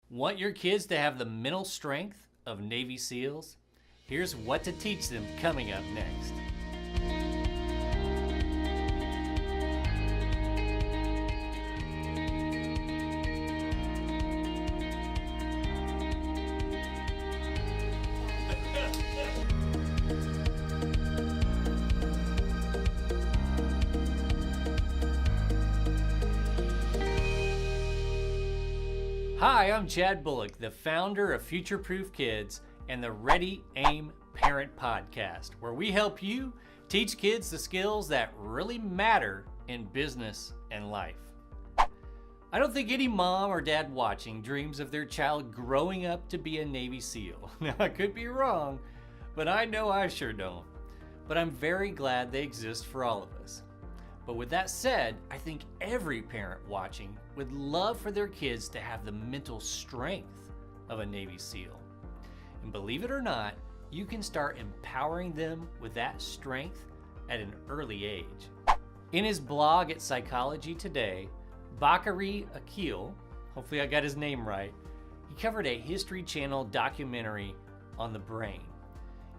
Want your kids to have the mental strength of Navy SEALs? Here's what to teach them coming up next. Hi, I'm Chad Bullock, the founder of Future Proof Kids and the Ready, Aim, Parent podcast, where we help you teach kids the skills that really matter in business and life. I don't think any mom or dad watching dreams of their child growing up to be a Navy SEAL. Now, I could be wrong, but I know I sure don't. But I'm very glad they exist for all of us. But with that said, I think every parent watching would love for their kids to have the mental strength of a Navy SEAL. And believe it or not, you can start empowering them with that strength at an early age. In his blog at Psychology Today, Bakari Akil, hopefully I got his name right, he covered a History Channel documentary on the brain.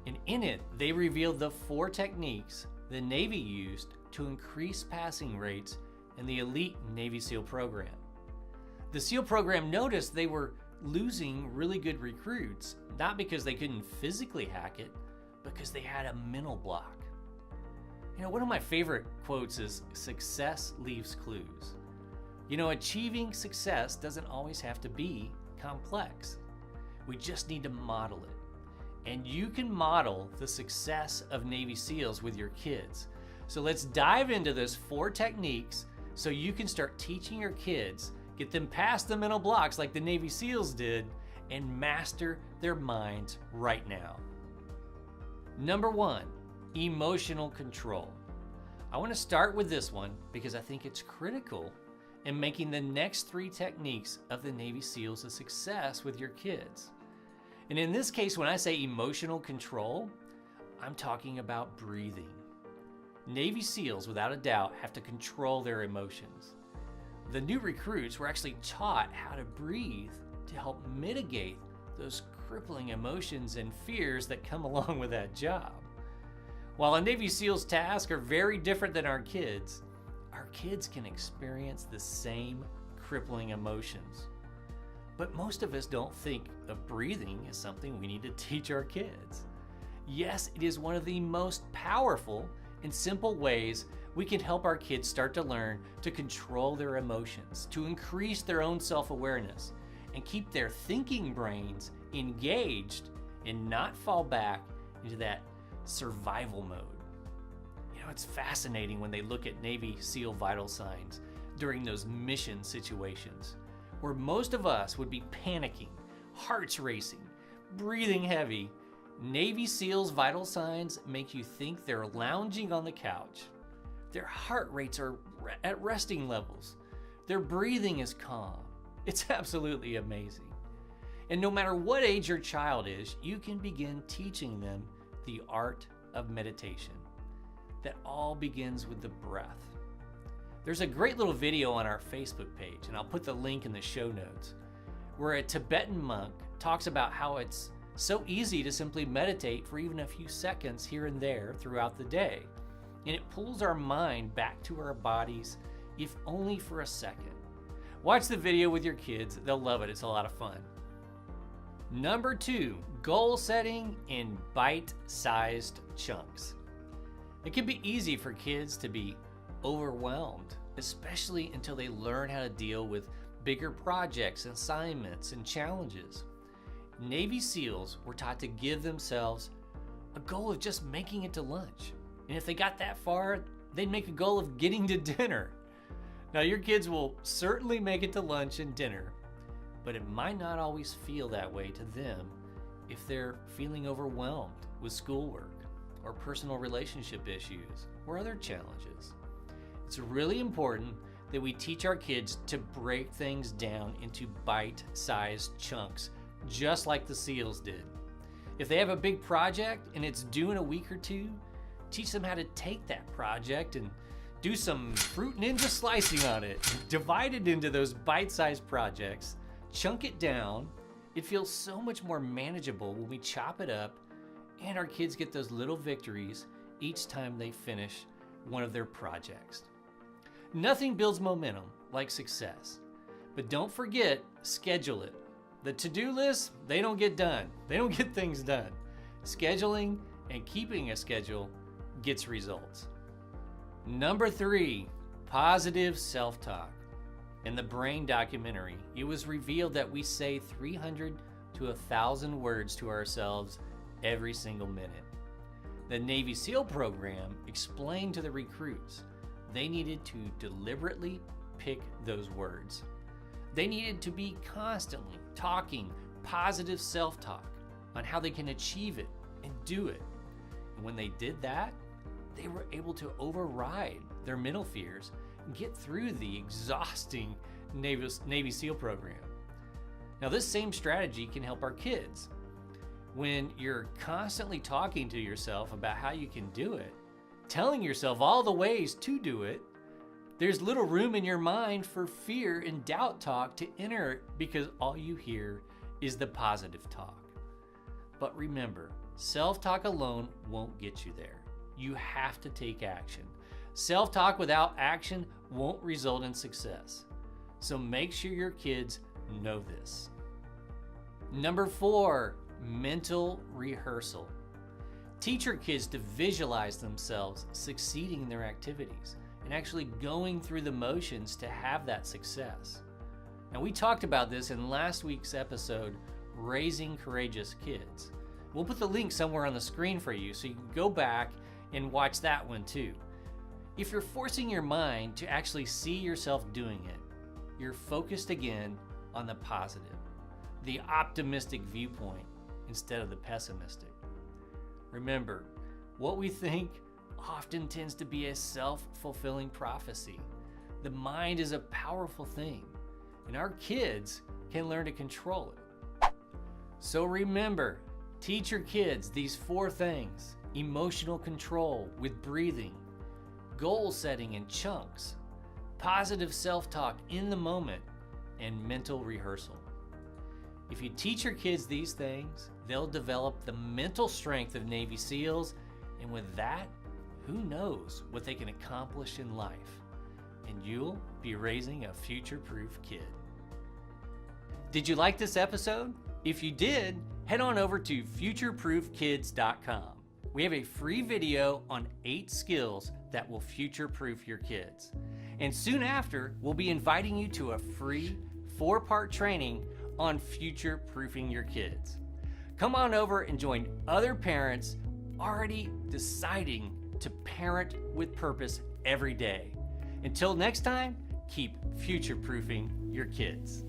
And in it, they revealed the 4 techniques the Navy used to increase passing rates in the elite Navy SEAL program. The SEAL program noticed they were losing really good recruits, not because they couldn't physically hack it, but because they had a mental block. You know, one of my favorite quotes is, "Success leaves clues." You know, achieving success doesn't always have to be complex. We just need to model it. And you can model the success of Navy SEALs with your kids. So let's dive into those 4 techniques so you can start teaching your kids, get them past the mental blocks like the Navy SEALs did, and master their minds right now. Number 1, emotional control. I want to start with this one because I think it's critical in making the next 3 techniques of the Navy SEALs a success with your kids. And in this case, when I say emotional control, I'm talking about breathing. Navy SEALs, without a doubt, have to control their emotions. The new recruits were actually taught how to breathe to help mitigate those crippling emotions and fears that come along with that job. While a Navy SEAL's tasks are very different than our kids can experience the same crippling emotions. But most of us don't think of breathing as something we need to teach our kids. Yes, it is one of the most powerful and simple ways we can help our kids start to learn to control their emotions, to increase their own self-awareness, and keep their thinking brains engaged and not fall back into that survival mode. You know, it's fascinating when they look at Navy SEAL vital signs during those mission situations, where most of us would be panicking, hearts racing, breathing heavy. Navy SEALs' vital signs make you think they're lounging on the couch. Their heart rates are at resting levels. Their breathing is calm. It's absolutely amazing. And no matter what age your child is, you can begin teaching them the art of meditation. That all begins with the breath. There's a great little video on our Facebook page, and I'll put the link in the show notes, where a Tibetan monk talks about how it's so easy to simply meditate for even a few seconds here and there throughout the day. And it pulls our mind back to our bodies, if only for a second. Watch the video with your kids. They'll love it. It's a lot of fun. Number 2, goal setting in bite-sized chunks. It can be easy for kids to be overwhelmed, especially until they learn how to deal with bigger projects, assignments, and challenges. Navy SEALs were taught to give themselves a goal of just making it to lunch. And if they got that far, they'd make a goal of getting to dinner. Now, your kids will certainly make it to lunch and dinner, but it might not always feel that way to them if they're feeling overwhelmed with schoolwork or personal relationship issues or other challenges. It's really important that we teach our kids to break things down into bite-sized chunks, just like the SEALs did. If they have a big project and it's due in a week or 2, teach them how to take that project and do some fruit ninja slicing on it. Divide it into those bite-sized projects chunk it down. It feels so much more manageable when we chop it up, and our kids get those little victories each time they finish one of their projects. Nothing builds momentum like success, but don't forget, schedule it. The to-do list, they don't get done. They don't get things done. Scheduling and keeping a schedule gets results. Number 3, positive self-talk. In the Brain documentary, it was revealed that we say 300 to 1,000 words to ourselves every single minute. The Navy SEAL program explained to the recruits they needed to deliberately pick those words. They needed to be constantly talking positive self-talk on how they can achieve it and do it. And when they did that, they were able to override their mental fears and get through the exhausting Navy SEAL program. Now, this same strategy can help our kids. When you're constantly talking to yourself about how you can do it, telling yourself all the ways to do it, there's little room in your mind for fear and doubt talk to enter, because all you hear is the positive talk. But remember, self-talk alone won't get you there. You have to take action. Self-talk without action won't result in success. So make sure your kids know this. Number 4, mental rehearsal. Teach your kids to visualize themselves succeeding in their activities and actually going through the motions to have that success. Now, we talked about this in last week's episode, Raising Courageous Kids. We'll put the link somewhere on the screen for you so you can go back and watch that one too. If you're forcing your mind to actually see yourself doing it, you're focused again on the positive, the optimistic viewpoint instead of the pessimistic. Remember, what we think often tends to be a self-fulfilling prophecy. The mind is a powerful thing, and our kids can learn to control it. So remember, teach your kids these 4 things: emotional control with breathing, goal setting in chunks, positive self-talk in the moment, and mental rehearsal. If you teach your kids these things, they'll develop the mental strength of Navy SEALs, and with that, who knows what they can accomplish in life, and you'll be raising a future-proof kid. Did you like this episode? If you did, head on over to futureproofkids.com. We have a free video on 8 skills that will future-proof your kids. And soon after, we'll be inviting you to a free 4-part training on future-proofing your kids. Come on over and join other parents already deciding to parent with purpose every day. Until next time, keep future-proofing your kids.